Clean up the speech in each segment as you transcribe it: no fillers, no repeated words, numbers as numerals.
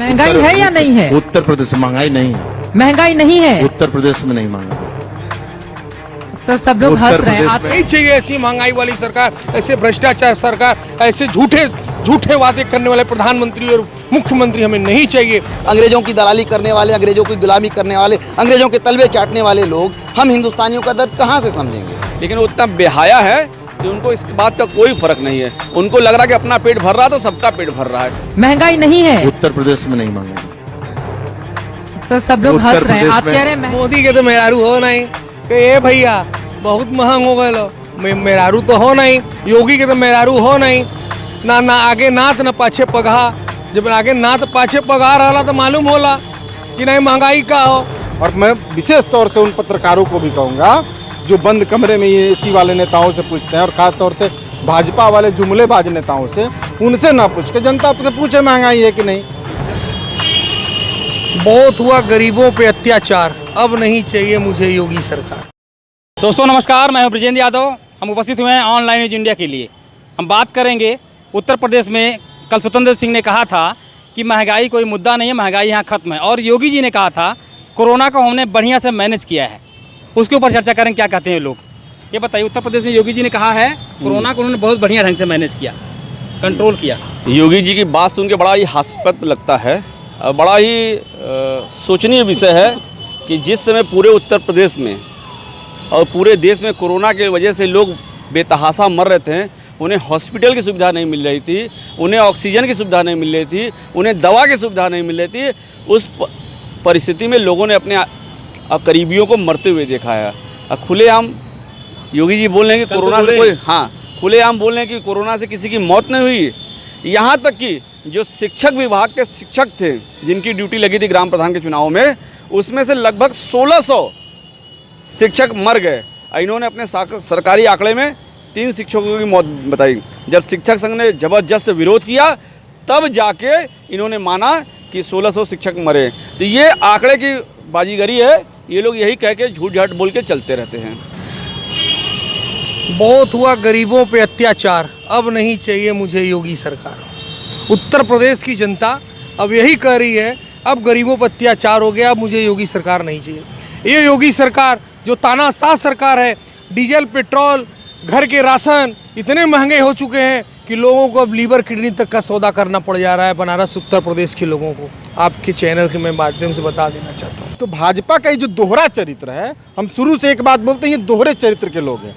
महंगाई है या नहीं है? उत्तर प्रदेश में महंगाई नहीं है। महंगाई नहीं है। उत्तर प्रदेश में नहीं महंगाई। सर सब लोग हंस रहे हैं। आप नहीं चाहिए ऐसी महंगाई वाली सरकार, ऐसे भ्रष्टाचार सरकार, ऐसे झूठे वादे करने वाले प्रधानमंत्री और मुख्यमंत्री हमें नहीं चाहिए। अंग्रेजों की दलाली करने वाले, अंग्रेजों की गुलामी करने वाले, अंग्रेजों के तलवे चाटने वाले लोग हम हिंदुस्तानियों का दर्द कहाँ से समझेंगे? लेकिन वो इतना बेहाया है कि उनको इस बात का कोई फर्क नहीं है। उनको लग रहा है कि अपना पेट भर रहा है तो सबका पेट भर रहा है। महंगाई नहीं है। उत्तर प्रदेश में नहीं महंगाई। सर सब लोग हंस रहे हैं। आप कह रहे हैं मोदी के तो मेहरारू हो नहीं कि ए भैया बहुत महंग हो गए लो, मेहरारू तो हो नहीं। योगी के तो मेहरारू हो नहीं, ना आगे नाथ न पाछे पगहा। जब आगे नाथ पाछे पगहा रहा तो मालूम होला कि नहीं महंगाई का हो। और मैं विशेष तौर से उन पत्रकारों को भी कहूँगा जो बंद कमरे में ये एसी वाले नेताओं से पूछते हैं, और खास तौर से भाजपा वाले जुमलेबाज नेताओं से, उनसे ना पूछ के जनता से पूछे महंगाई है कि नहीं। बहुत हुआ गरीबों पे अत्याचार, अब नहीं चाहिए मुझे योगी सरकार। दोस्तों नमस्कार, मैं हूं ब्रजेंद्र यादव। हम उपस्थित हुए हैं ऑनलाइन न्यूज इंडिया के लिए। हम बात करेंगे उत्तर प्रदेश में। कल स्वतंत्र सिंह ने कहा था कि महंगाई कोई मुद्दा नहीं है, महंगाई यहाँ खत्म है। और योगी जी ने कहा था कोरोना को हमने बढ़िया से मैनेज किया है। उसके ऊपर चर्चा करें, क्या कहते हैं लोग। ये बताइए, उत्तर प्रदेश में योगी जी ने कहा है कोरोना को उन्होंने बहुत बढ़िया ढंग से मैनेज किया, कंट्रोल किया। योगी जी की बात सुन के बड़ा ही हास्यास्पद लगता है। बड़ा ही सोचनीय विषय है कि जिस समय पूरे उत्तर प्रदेश में और पूरे देश में कोरोना की वजह से लोग बेतहाशा मर रहे थे, उन्हें हॉस्पिटल की सुविधा नहीं मिल रही थी, उन्हें ऑक्सीजन की सुविधा नहीं मिल रही थी, उन्हें दवा की सुविधा नहीं मिल रही थी। उस परिस्थिति में लोगों ने अपने करीबियों को मरते हुए देखा है। खुलेआम योगी जी बोल रहे हैं कि कोरोना से कोई खुलेआम बोल रहे हैं कि कोरोना से किसी की मौत नहीं हुई। यहाँ तक कि जो शिक्षक विभाग के शिक्षक थे जिनकी ड्यूटी लगी थी ग्राम प्रधान के चुनाव में, उसमें से लगभग 1600 शिक्षक मर गए। इन्होंने अपने सरकारी आंकड़े में 3 शिक्षकों की मौत बताई। जब शिक्षक संघ ने जबरदस्त विरोध किया तब जाके इन्होंने माना कि 1600 शिक्षक मरे। तो ये आंकड़े की बाजीगरी है। ये लोग यही कह के झूठ झाट बोल के चलते रहते हैं। बहुत हुआ गरीबों पे अत्याचार, अब नहीं चाहिए मुझे योगी सरकार। उत्तर प्रदेश की जनता अब यही कह रही है, अब गरीबों पर अत्याचार हो गया, अब मुझे योगी सरकार नहीं चाहिए। ये योगी सरकार जो तानाशाह सरकार है, डीजल पेट्रोल घर के राशन इतने महंगे हो चुके हैं कि लोगों को अब लीवर किडनी तक का सौदा करना पड़ जा रहा है बनारस उत्तर प्रदेश के लोगों को। आपके चैनल के मैं माध्यम से बता देना चाहता हूँ। तो भाजपा का ये जो दोहरा चरित्र है, हम शुरू से एक बात बोलते हैं, ये दोहरे चरित्र के लोग हैं।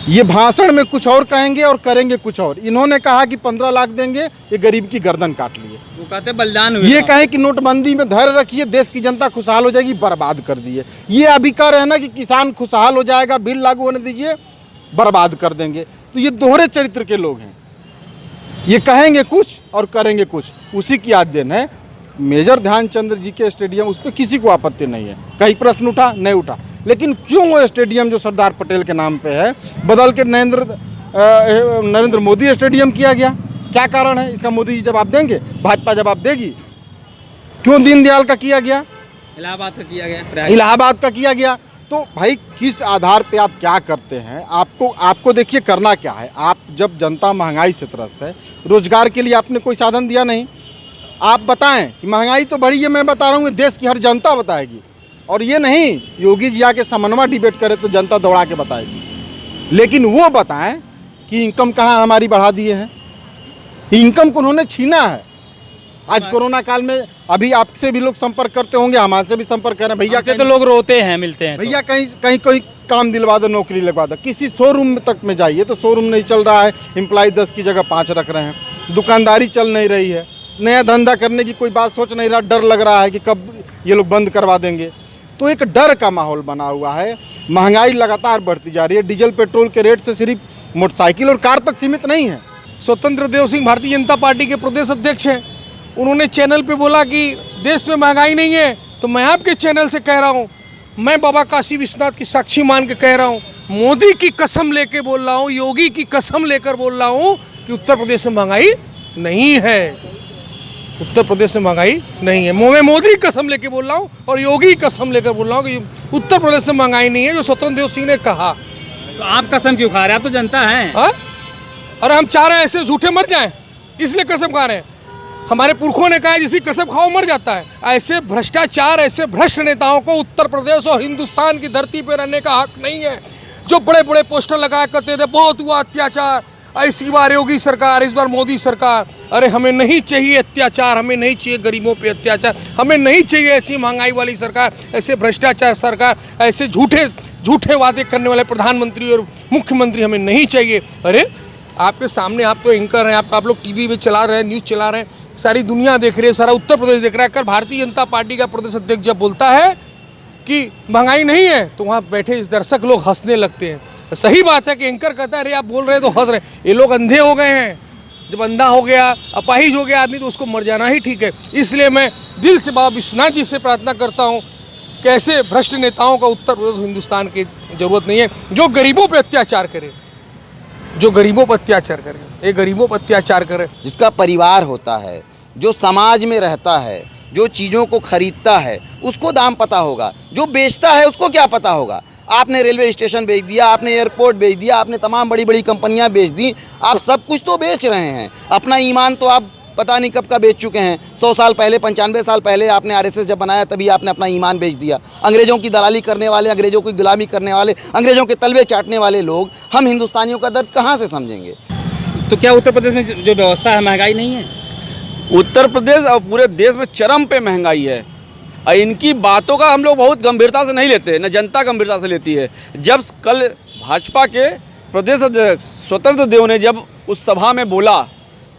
ये भाषण में कुछ और कहेंगे और करेंगे कुछ और। इन्होंने कहा कि 15 लाख देंगे, ये गरीब की गर्दन काट लिए। वो कहते बलिदान हुए। ये कहे कि नोटबंदी में धैर्य रखिए, देश की जनता खुशहाल हो जाएगी, बर्बाद कर दिए। ये अभी कह रहे हैं ना कि किसान खुशहाल हो जाएगा, बिल लागू होने दीजिए, बर्बाद कर देंगे। तो ये दोहरे चरित्र के लोग हैं। ये कहेंगे कुछ और करेंगे कुछ। उसी की आज दिन है। मेजर ध्यानचंद जी के स्टेडियम, उस पर किसी को आपत्ति नहीं है। कई प्रश्न उठा, नहीं उठा, लेकिन क्यों वो स्टेडियम जो सरदार पटेल के नाम पे है बदल के नरेंद्र मोदी स्टेडियम किया गया? क्या कारण है इसका? मोदी जी जवाब देंगे, भाजपा जवाब देगी। क्यों दीनदयाल का किया गया? इलाहाबाद का किया गया, इलाहाबाद का किया गया। तो भाई किस आधार पे आप क्या करते हैं? आपको देखिए करना क्या है। आप जब जनता महंगाई से त्रस्त है, रोजगार के लिए आपने कोई साधन दिया नहीं। आप बताएं कि महंगाई तो बढ़ी है, मैं बता रहा हूँ, देश की हर जनता बताएगी। और ये नहीं योगी जी आके समन्वय डिबेट करे तो जनता दौड़ा के बताएगी। लेकिन वो बताएं कि इनकम कहाँ हमारी बढ़ा दिए हैं। इनकम को उन्होंने छीना है। आज कोरोना काल में अभी आपसे भी लोग संपर्क करते होंगे, हमारे से भी संपर्क कर रहे हैं। भैया तो लोग रोते हैं, मिलते हैं, भैया कहीं कोई काम दिलवा दो, नौकरी लगवा दो। किसी शोरूम तक में जाइए तो शोरूम नहीं चल रहा है, एम्प्लॉय 10 की जगह 5 रख रहे हैं। दुकानदारी चल नहीं रही है, नया धंधा करने की कोई बात सोच नहीं रहा, डर लग रहा है कि कब ये लोग बंद करवा देंगे। तो एक डर का माहौल बना हुआ है। महंगाई लगातार बढ़ती जा रही है। डीजल पेट्रोल के रेट से सिर्फ मोटरसाइकिल और कार तक सीमित नहीं है। स्वतंत्र देव सिंह भारतीय जनता पार्टी के प्रदेश अध्यक्ष हैं। उन्होंने चैनल पे बोला कि देश में महंगाई नहीं है। तो मैं आपके चैनल से कह रहा हूँ, मैं बाबा काशी विश्वनाथ की साक्षी मान के कह रहा हूँ, मोदी की कसम लेके बोल रहा हूँ, योगी की कसम लेकर बोल रहा हूँ कि उत्तर प्रदेश में महंगाई नहीं है। उत्तर प्रदेश में महंगाई नहीं है। मैं मोदी की कसम लेके बोल रहा हूँ और योगी की कसम लेकर बोल रहा हूँ कि उत्तर प्रदेश में महंगाई नहीं है, जो स्वतंत्र देव सिंह ने कहा। तो आप कसम क्यों खा रहे हैं? आप तो जनता हैं। अरे हम चाह रहे हैं ऐसे झूठे मर जाएं, इसलिए कसम खा रहे हैं। हमारे पुरखों ने कहा है, जिसी कसम खाओ मर जाता है। ऐसे भ्रष्टाचार, ऐसे भ्रष्ट नेताओं को उत्तर प्रदेश और हिंदुस्तान की धरती पर रहने का हक नहीं है। जो बड़े बड़े पोस्टर लगाया करते थे बहुत हुआ अत्याचार, इस बार योगी सरकार, इस बार मोदी सरकार। अरे हमें नहीं चाहिए अत्याचार, हमें नहीं चाहिए गरीबों पे अत्याचार, हमें नहीं चाहिए ऐसी महंगाई वाली सरकार, ऐसे भ्रष्टाचार सरकार, ऐसे झूठे वादे करने वाले प्रधानमंत्री और मुख्यमंत्री हमें नहीं चाहिए। अरे आपके सामने, आप तो एंकर हैं, आप लोग टीवी पे चला रहे हैं, न्यूज़ चला रहे हैं, सारी दुनिया देख रही है, सारा उत्तर प्रदेश देख रहा है। कल भारतीय जनता पार्टी का प्रदेश अध्यक्ष जब बोलता है कि महंगाई नहीं है तो वहाँ बैठे इस दर्शक लोग हंसने लगते हैं। सही बात है कि एंकर कहता है अरे आप बोल रहे हैं तो हंस रहे हैं। ये लोग अंधे हो गए हैं। जब अंधा हो गया, अपाहिज हो गया आदमी तो उसको मर जाना ही ठीक है। इसलिए मैं दिल से बाबा विश्वनाथ जी से प्रार्थना करता हूँ कि ऐसे भ्रष्ट नेताओं का उत्तर प्रदेश हिंदुस्तान की जरूरत नहीं है, जो गरीबों पर अत्याचार करे, जो गरीबों पर अत्याचार करे, ये गरीबों पर अत्याचार करे। जिसका परिवार होता है, जो समाज में रहता है, जो चीज़ों को खरीदता है उसको दाम पता होगा, जो बेचता है उसको क्या पता होगा। आपने रेलवे स्टेशन बेच दिया, आपने एयरपोर्ट बेच दिया, आपने तमाम बड़ी बड़ी कंपनियां बेच दी, आप सब कुछ तो बेच रहे हैं। अपना ईमान तो आप पता नहीं कब का बेच चुके हैं। 100 साल पहले, 95 साल पहले आपने आरएसएस जब बनाया तभी आपने अपना ईमान बेच दिया। अंग्रेज़ों की दलाली करने वाले, अंग्रेज़ों की गुलामी करने वाले, अंग्रेज़ों के तलवे चाटने वाले लोग, हम हिंदुस्तानियों का दर्द कहाँ से समझेंगे। तो क्या उत्तर प्रदेश में जो व्यवस्था है महंगाई नहीं है? उत्तर प्रदेश और पूरे देश में चरम पे महंगाई है और इनकी बातों का हम लोग बहुत गंभीरता से नहीं लेते, न जनता गंभीरता से लेती है। जब कल भाजपा के प्रदेश अध्यक्ष स्वतंत्र देव ने जब उस सभा में बोला,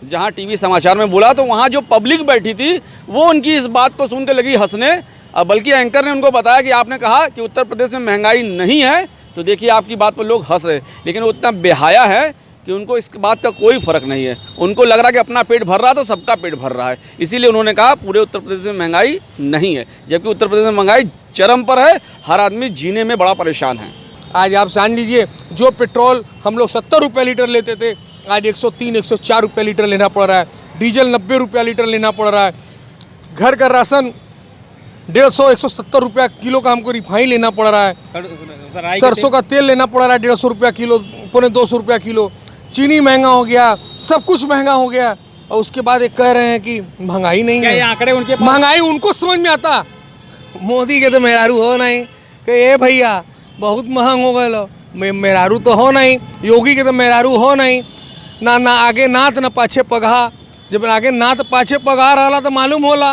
जहां टीवी समाचार में बोला, तो वहां जो पब्लिक बैठी थी वो उनकी इस बात को सुन के लगी हंसने। और बल्कि एंकर ने उनको बताया कि आपने कहा कि उत्तर प्रदेश में महंगाई नहीं है, तो देखिए आपकी बात पर लोग हंस रहे। लेकिन वो इतना बेहाया है कि उनको इस बात का कोई फ़र्क नहीं है। उनको लग रहा कि अपना पेट भर रहा है तो सबका पेट भर रहा है, इसीलिए उन्होंने कहा पूरे उत्तर प्रदेश में महंगाई नहीं है, जबकि उत्तर प्रदेश में महंगाई चरम पर है। हर आदमी जीने में बड़ा परेशान है। आज आप जान लीजिए, जो पेट्रोल हम लोग 70 रुपये लीटर लेते थे, आज 103, 104 रुपये लीटर लेना पड़ रहा है। डीजल 90 रुपया लीटर लेना पड़ रहा है। घर का राशन 150, 170 रुपया किलो का हमको रिफाइन लेना पड़ रहा है। सरसों का तेल लेना पड़ रहा है 150 रुपया किलो, 250 रुपया किलो। चीनी महंगा हो गया, सब कुछ महंगा हो गया। और उसके बाद एक कह रहे हैं कि महंगाई नहीं है। आंकड़े उनके महंगाई उनको समझ में आता, मोदी के तो मेहरारू हो नहीं कि ए भैया बहुत महंग हो गए लो, मेहरारू तो हो नहीं। योगी के तो मेहरारू हो नहीं, ना आगे नात ना पाछे पगहा। जब आगे नात पाछे पगहा रहा तो मालूम होला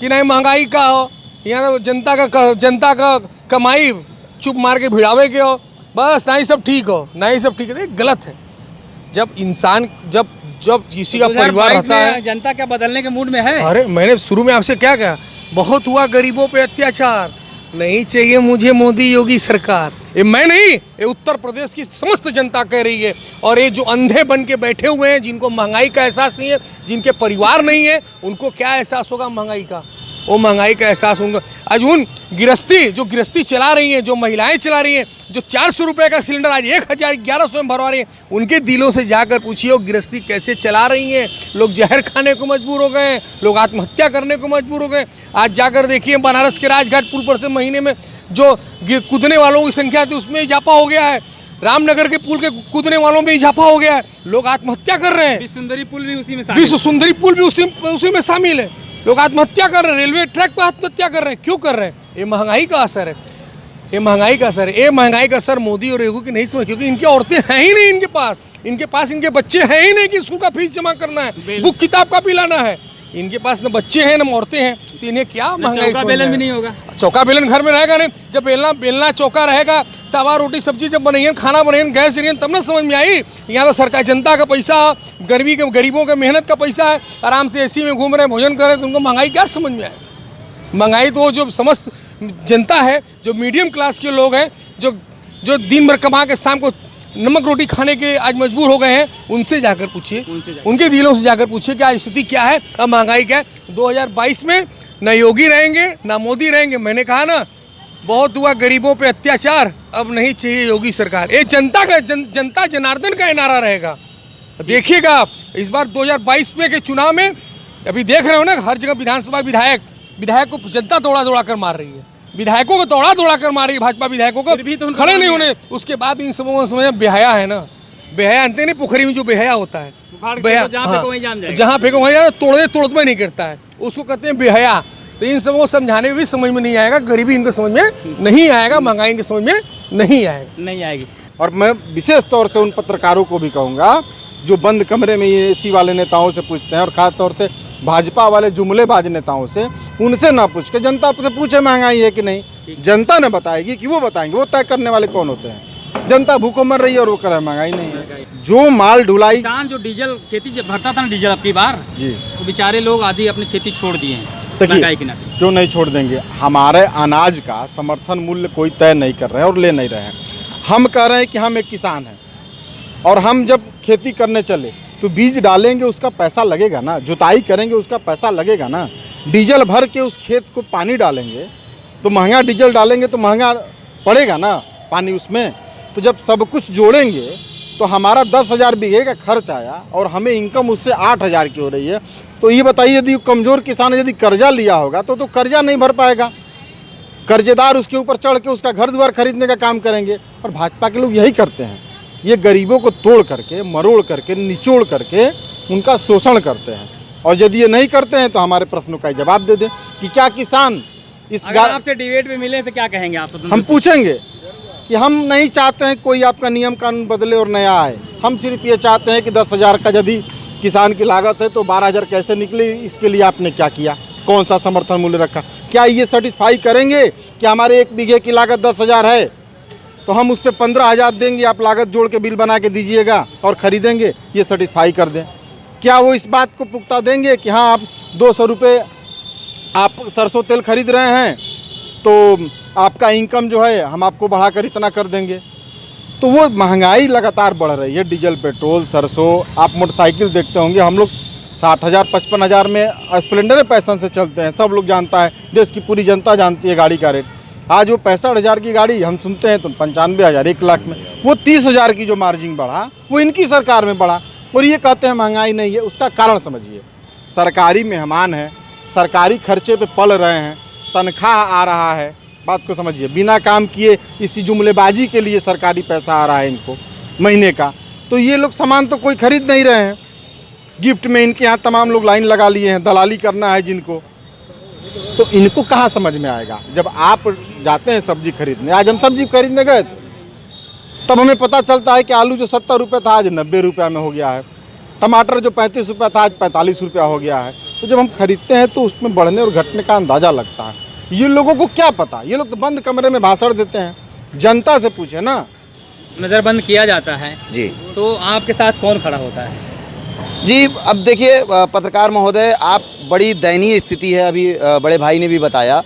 कि नहीं महंगाई का हो। यहाँ तो जनता का कमाई चुप मार के भिड़ावे के हो, बस नहीं सब ठीक हो, नहीं सब ठीक है। गलत है। जब इंसान जब किसी का परिवार रहता है, जनता क्या बदलने के मूड में है? अरे मैंने शुरू में आपसे क्या कहा, बहुत हुआ गरीबों पे अत्याचार, नहीं चाहिए मुझे मोदी योगी सरकार। ये मैं नहीं, ये उत्तर प्रदेश की समस्त जनता कह रही है। और ये जो अंधे बन के बैठे हुए हैं, जिनको महंगाई का एहसास नहीं है, जिनके परिवार नहीं है, उनको क्या एहसास होगा महंगाई का? वो महंगाई का एहसास होगा। आज उन जो गृहस्थी चला रही हैं, जो महिलाएं चला रही हैं, जो 400 रुपये का सिलेंडर आज 1100 में भरवा रही हैं, उनके दिलों से जाकर पूछिए वो गृहस्थी कैसे चला रही हैं। लोग जहर खाने को मजबूर हो गए हैं, लोग आत्महत्या करने को मजबूर हो गए। आज जाकर देखिए बनारस के राजघाट पुल पर से महीने में जो कूदने वालों की संख्या थी उसमें इजाफा हो गया है। रामनगर के पुल के कूदने वालों में इजाफा हो गया है। लोग आत्महत्या कर रहे हैं। विश्व सुंदरी पुल भी उसी में उसी में शामिल है। लोग आत्महत्या कर रहे हैं, रेलवे ट्रैक पर आत्महत्या कर रहे हैं। क्यों कर रहे हैं? ये महंगाई का असर है। ये महंगाई का असर है। ये महंगाई का असर मोदी और योगी की नहीं समझ, क्योंकि इनकी औरतें हैं ही नहीं इनके पास इनके बच्चे हैं ही नहीं कि स्कूल का फीस जमा करना है, बुक किताब का भी लाना है। इनके पास न बच्चे हैं न औरतें हैं, तो इन्हें क्या महंगाई समझ में? भी नहीं होगा। चौका बेलन घर में रहेगा नहीं। जब बेलना चौका रहेगा, तवा रोटी सब्जी जब बनेगी, खाना बनेगी, गैस सिलेंडर, तब ना समझ में आई। यहाँ तो सरकार जनता का पैसा, गरीबों के मेहनत का पैसा है, आराम से एसी में घूम रहे, भोजन कर रहे, तो उनको महंगाई क्या समझ में आए? महंगाई तो जो समस्त जनता है, जो मीडियम क्लास के लोग हैं, जो दिन भर कमा के शाम को नमक रोटी खाने के आज मजबूर हो गए हैं, उनसे जाकर पूछिए, उनके दिलों से जाकर पूछिए कि आज स्थिति क्या है, अब महंगाई क्या है। 2022 में न योगी रहेंगे न मोदी रहेंगे। मैंने कहा ना, बहुत हुआ गरीबों पे अत्याचार, अब नहीं चाहिए योगी सरकार। ये जनता जनार्दन का नारा रहेगा। देखिएगा आप इस बार 2022 में के चुनाव में, अभी देख रहे हो ना, हर जगह विधानसभा विधायक को जनता दौड़ा कर मार रही है। विधायकों को दौड़ा कर मार रही है भाजपा विधायकों को, खड़े नहीं होने। उसके बाद इन सबों में समझ बेहया है ना, बेहया अंते नहीं, पोखरी में जो बेहया होता है, उखाड़ के बेहया, तो जहाँ फेंको वहीं जाम जाएगा। जहाँ फेंको वहीं जाएगा, तोड़ने तोड़ते नहीं करता है, उसको कहते हैं बेहया। तो इन सबको समझाने में भी समझ में नहीं आएगा, गरीबी इनको समझ में नहीं आएगा, महंगाई इनके समझ में नहीं आएगा। नहीं आएगी। और मैं विशेष तौर से उन पत्रकारों को भी कहूँगा जो बंद कमरे में ये एसी वाले नेताओं से पूछते हैं, और ख़ास तौर से भाजपा वाले जुमलेबाज नेताओं से, उनसे ना पूछ के जनता से पूछे महंगाई है कि नहीं। जनता ने बताएगी कि वो बताएंगे, वो तय करने वाले कौन होते हैं। जनता भूखों मर रही है और वो कह रहा है महंगाई नहीं है। जो माल ढुलाई, किसान जो डीजल खेती जब भरता था ना, डीजल अब की बार जी, तो बेचारे लोग आधी अपनी खेती छोड़ दिए हैं महंगाई के नाते। क्यों नहीं छोड़ देंगे? हमारे अनाज का समर्थन मूल्य कोई तय नहीं कर रहे हैं और ले नहीं रहे हैं। हम कह रहे हैं कि हम एक किसान हैं और हम जब खेती करने चले तो बीज डालेंगे, उसका पैसा लगेगा ना, जुताई करेंगे उसका पैसा लगेगा ना, डीजल भर के उस खेत को पानी डालेंगे तो महंगा, डीजल डालेंगे तो महंगा पड़ेगा ना पानी उसमें। तो जब सब कुछ जोड़ेंगे तो हमारा 10,000 बीघे का खर्च आया और हमें इनकम उससे 8,000 की हो रही है। तो ये बताइए, यदि कमज़ोर किसान यदि कर्जा लिया होगा तो कर्जा नहीं भर पाएगा, कर्जेदार उसके ऊपर चढ़ के उसका घर द्वार खरीदने का काम करेंगे। और भाजपा के लोग यही करते हैं, ये गरीबों को तोड़ करके, मरोड़ करके, निचोड़ करके उनका शोषण करते हैं। और यदि ये नहीं करते हैं तो हमारे प्रश्नों का जवाब दे दें कि क्या किसान इस अगर आपसे डिबेट में मिले तो क्या कहेंगे आप? हम पूछेंगे कि हम नहीं चाहते हैं कोई आपका नियम कानून बदले और नया आए, हम सिर्फ ये चाहते हैं कि 10,000 का यदि किसान की लागत है तो 12,000 कैसे निकले, इसके लिए आपने क्या किया, कौन सा समर्थन मूल्य रखा। क्या ये सर्टिफाई करेंगे कि हमारे 1 बीघे की लागत 10,000 है तो हम उस पर 15,000 देंगे, आप लागत जोड़ के बिल बना के दीजिएगा और ख़रीदेंगे, ये सर्टिफाई कर दें। क्या वो इस बात को पुख्ता देंगे कि हाँ आप 200 रुपये आप सरसों तेल खरीद रहे हैं तो आपका इनकम जो है हम आपको बढ़ाकर इतना कर देंगे। तो वो महंगाई लगातार बढ़ रही है, डीजल, पेट्रोल, सरसों। आप मोटरसाइकिल देखते होंगे, हम लोग 60,000 55,000 में स्प्लेंडर पैसन से चलते हैं, सब लोग जानता है, देश की पूरी जनता जानती है गाड़ी का रेट। आज वो 65,000 की गाड़ी हम सुनते हैं तो 95,000, 1 लाख में। वो 30,000 की जो मार्जिन बढ़ा वो इनकी सरकार में बढ़ा और ये कहते हैं महंगाई नहीं है। उसका कारण समझिए, सरकारी मेहमान हैं, सरकारी खर्चे पे पल रहे हैं, तनख्वाह आ रहा है, बात को समझिए, बिना काम किए इसी जुमलेबाजी के लिए सरकारी पैसा आ रहा है इनको महीने का। तो ये लोग सामान तो कोई खरीद नहीं रहे हैं, गिफ्ट में इनके यहाँ तमाम लोग लाइन लगा लिए हैं, दलाली करना है जिनको। तो इनको कहाँ समझ में आएगा? जब आप जाते हैं सब्जी खरीदने, आज हम सब्जी खरीदने गए थे तब हमें पता चलता है कि आलू जो 70 रुपये था आज 90 रुपये में हो गया है, टमाटर जो 35 रुपये था आज 45 रुपया हो गया है। तो जब हम खरीदते हैं तो उसमें बढ़ने और घटने का अंदाज़ा लगता है। ये लोगों को क्या पता, ये लोग तो बंद कमरे में भाषण देते हैं, जनता से पूछे ना। नज़रबंद किया जाता है जी, तो आपके साथ कौन खड़ा होता है? जी अब देखिए पत्रकार महोदय, आप बड़ी दयनीय स्थिति है, अभी बड़े भाई ने भी बताया।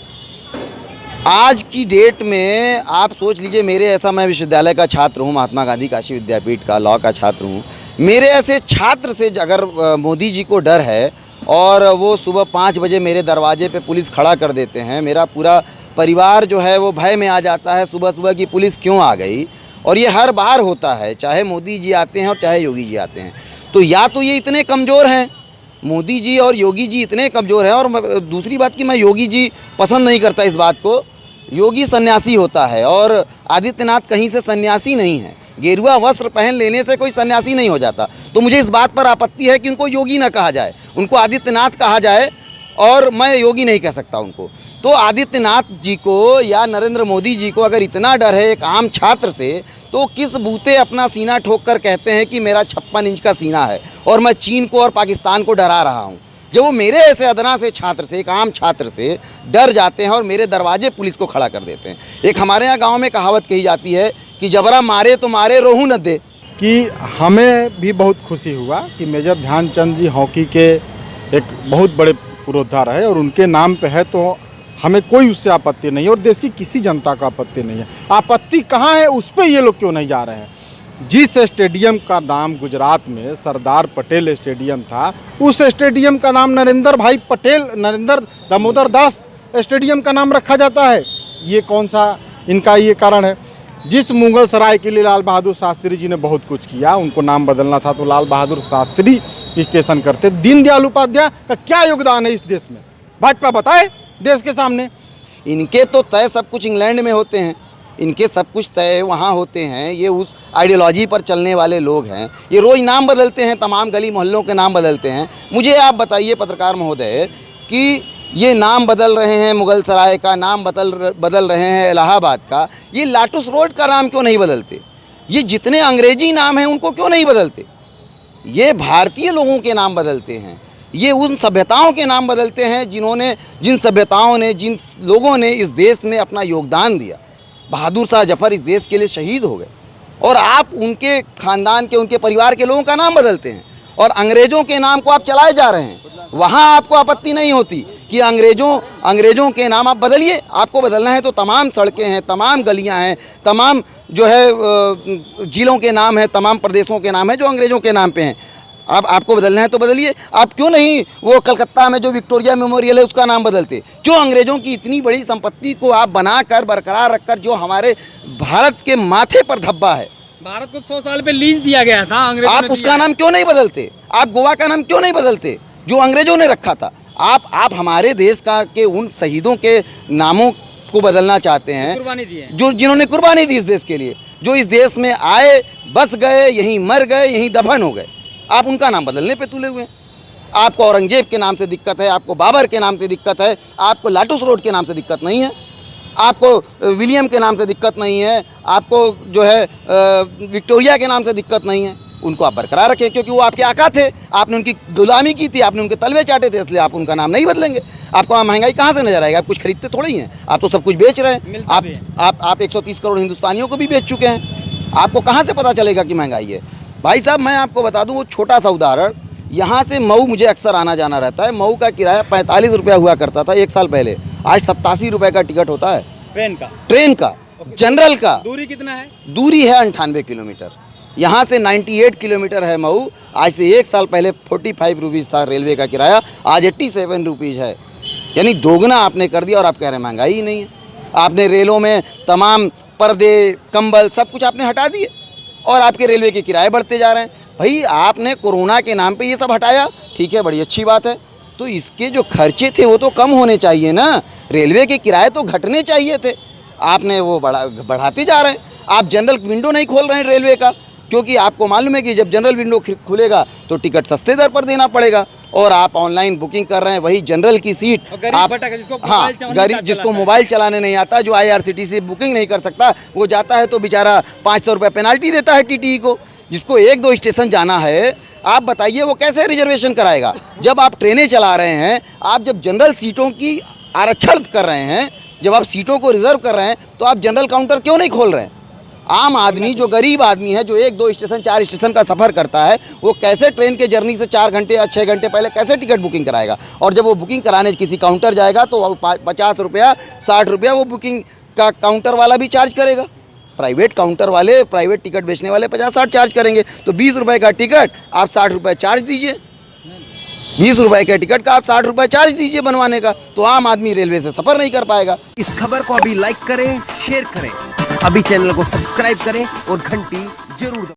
आज की डेट में आप सोच लीजिए, मेरे ऐसा, मैं विश्वविद्यालय का छात्र हूँ, महात्मा गांधी काशी विद्यापीठ का लॉ का छात्र हूँ। मेरे ऐसे छात्र से अगर मोदी जी को डर है और वो सुबह 5 बजे मेरे दरवाजे पे पुलिस खड़ा कर देते हैं, मेरा पूरा परिवार जो है वो भय में आ जाता है सुबह सुबह कि पुलिस क्यों आ गई। और ये हर बार होता है, चाहे मोदी जी आते हैं और चाहे योगी जी आते हैं। तो या तो ये इतने कमज़ोर हैं, मोदी जी और योगी जी इतने कमज़ोर हैं। और दूसरी बात कि मैं योगी जी पसंद नहीं करता इस बात को, योगी सन्यासी होता है और आदित्यनाथ कहीं से सन्यासी नहीं है। गेरुआ वस्त्र पहन लेने से कोई सन्यासी नहीं हो जाता। तो मुझे इस बात पर आपत्ति है कि उनको योगी ना कहा जाए, उनको आदित्यनाथ कहा जाए, और मैं योगी नहीं कह सकता उनको। तो आदित्यनाथ जी को या नरेंद्र मोदी जी को अगर इतना डर है एक आम छात्र से, तो किस बूते अपना सीना ठोक कर कहते हैं कि मेरा 56 इंच का सीना है और मैं चीन को और पाकिस्तान को डरा रहा हूँ। जब वो मेरे ऐसे अदना से छात्र से, एक आम छात्र से डर जाते हैं और मेरे दरवाजे पुलिस को खड़ा कर देते हैं। एक हमारे यहाँ गांव में कहावत कही जाती है कि जबरा मारे तो मारे, रोहू न दे। कि हमें भी बहुत खुशी हुआ कि मेजर ध्यानचंद जी हॉकी के एक बहुत बड़े पुरोधा रहे और उनके नाम पे है, तो हमें कोई उससे आपत्ति नहीं है और देश की किसी जनता को आपत्ति नहीं है। आपत्ति कहाँ है, उस पर ये लोग क्यों नहीं जा रहे हैं? जिस स्टेडियम का नाम गुजरात में सरदार पटेल स्टेडियम था, उस स्टेडियम का नाम नरेंद्र भाई पटेल, नरेंद्र दामोदर दास स्टेडियम का नाम रखा जाता है। ये कौन सा इनका ये कारण है? जिस मुगल सराय के लिए लाल बहादुर शास्त्री जी ने बहुत कुछ किया, उनको नाम बदलना था तो लाल बहादुर शास्त्री स्टेशन करते। दीनदयाल उपाध्याय का क्या योगदान है इस देश में, भाजपा बताए देश के सामने। इनके तो तय सब कुछ इंग्लैंड में होते हैं, इनके सब कुछ तय वहाँ होते हैं, ये उस आइडियोलॉजी पर चलने वाले लोग हैं। ये रोज़ नाम बदलते हैं, तमाम गली मोहल्लों के नाम बदलते हैं। मुझे आप बताइए पत्रकार महोदय कि ये नाम बदल रहे हैं, मुगल सराय का नाम बदल रहे हैं, इलाहाबाद का, ये लाटूस रोड का नाम क्यों नहीं बदलते? ये जितने अंग्रेजी नाम हैं उनको क्यों नहीं बदलते? ये भारतीय लोगों के नाम बदलते हैं, ये उन सभ्यताओं के नाम बदलते हैं जिन सभ्यताओं ने, जिन लोगों ने इस देश में अपना योगदान दिया। बहादुर शाह जफर इस देश के लिए शहीद हो गए और आप उनके ख़ानदान के, उनके परिवार के लोगों का नाम बदलते हैं और अंग्रेज़ों के नाम को आप चलाए जा रहे हैं। वहाँ आपको आपत्ति नहीं होती कि अंग्रेज़ों के नाम आप बदलिए। आपको बदलना है तो तमाम सड़कें हैं, तमाम गलियाँ हैं, तमाम जो है ज़िलों के नाम हैं, तमाम प्रदेशों के नाम हैं जो अंग्रेज़ों के नाम पे हैं। अब आपको बदलना है तो बदलिए। आप क्यों नहीं वो कलकत्ता में जो विक्टोरिया मेमोरियल है उसका नाम बदलते? क्यों अंग्रेज़ों की इतनी बड़ी संपत्ति को आप बनाकर बरकरार रखकर, जो हमारे भारत के माथे पर धब्बा है, भारत को 100 साल पे लीज दिया गया था अंग्रेजों आप ने उसका नाम क्यों नहीं बदलते? आप गोवा का नाम क्यों नहीं बदलते जो अंग्रेज़ों ने रखा था? आप हमारे देश का के उन शहीदों के नामों को बदलना चाहते हैं कुर्बानी दी है, जो जिन्होंने कुर्बानी दी इस देश के लिए, जो इस देश में आए, बस गए, यहीं मर गए, यहीं दफन हो गए। आप उनका नाम बदलने पे तुले हुए हैं। आपको औरंगजेब के नाम से दिक्कत है, आपको बाबर के नाम से दिक्कत है, आपको लाटूस रोड के नाम से दिक्कत नहीं है, आपको विलियम के नाम से दिक्कत नहीं है, आपको जो है विक्टोरिया के नाम से दिक्कत नहीं है। उनको आप बरकरार रखें क्योंकि वो आपके आका थे, आपने उनकी गुलामी की थी, आपने उनके तलवे चाटे थे, इसलिए आप उनका नाम नहीं बदलेंगे। आपको महंगाई कहाँ से नजर आएगा? आप कुछ खरीदते थोड़ी हैं, आप तो सब कुछ बेच रहे हैं। आप 130 करोड़ हिंदुस्तानियों को भी बेच चुके हैं। आपको कहाँ से पता चलेगा कि महंगाई है? भाई साहब, मैं आपको बता दूं वो छोटा सा उदाहरण, यहाँ से मऊ मुझे अक्सर आना जाना रहता है। मऊ का किराया 45 रुपया हुआ करता था 1 साल पहले, आज 87 रुपये का टिकट होता है ट्रेन का जनरल का। दूरी कितना है? दूरी है 98 किलोमीटर। यहाँ से 98 किलोमीटर है मऊ। आज से 1 साल पहले 45 रुपीज़ था रेलवे का किराया, आज 87 रुपीज़ है, यानी दोगुना आपने कर दिया। और आप कह रहे हैं महंगाई ही नहीं है। आपने रेलों में तमाम पर्दे, कंबल, सब कुछ आपने हटा दिए और आपके रेलवे के किराए बढ़ते जा रहे हैं। भाई, आपने कोरोना के नाम पे ये सब हटाया, ठीक है, बड़ी अच्छी बात है, तो इसके जो खर्चे थे वो तो कम होने चाहिए ना। रेलवे के किराए तो घटने चाहिए थे, आपने वो बढ़ाते जा रहे हैं। आप जनरल विंडो नहीं खोल रहे हैं रेलवे का, क्योंकि आपको मालूम है कि जब जनरल विंडो खुलेगा तो टिकट सस्ते दर पर देना पड़ेगा। और आप ऑनलाइन बुकिंग कर रहे हैं, वही जनरल की सीट आप, हाँ, गरीब जिसको मोबाइल चलाने नहीं आता, जो IRCTC बुकिंग नहीं कर सकता, वो जाता है तो बेचारा 500 रुपये पेनाल्टी देता है TTE को। जिसको 1-2 स्टेशन जाना है, आप बताइए वो कैसे रिजर्वेशन कराएगा? जब आप ट्रेनें चला रहे हैं, आप जब जनरल सीटों की आरक्षण कर रहे हैं, जब आप सीटों को रिजर्व कर रहे हैं, तो आप जनरल काउंटर क्यों नहीं खोल रहे हैं? आम आदमी, जो गरीब आदमी है, जो 1-2 स्टेशन, 4 स्टेशन का सफ़र करता है, वो कैसे ट्रेन के जर्नी से 4 घंटे या 6 घंटे पहले कैसे टिकट बुकिंग कराएगा? और जब वो बुकिंग कराने किसी काउंटर जाएगा तो 50 रुपया, 60 रुपया वो बुकिंग का काउंटर वाला भी चार्ज करेगा। प्राइवेट काउंटर वाले, प्राइवेट टिकट बेचने वाले 50-60 चार्ज करेंगे, तो 20 रुपये का टिकट आप 60 रुपये चार्ज दीजिए। 20 रुपये के टिकट का आप 60 रुपये चार्ज दीजिए बनवाने का, तो आम आदमी रेलवे से सफ़र नहीं कर पाएगा। इस खबर को अभी लाइक करें, शेयर करें, अभी चैनल को सब्सक्राइब करें और घंटी जरूर दबाएं।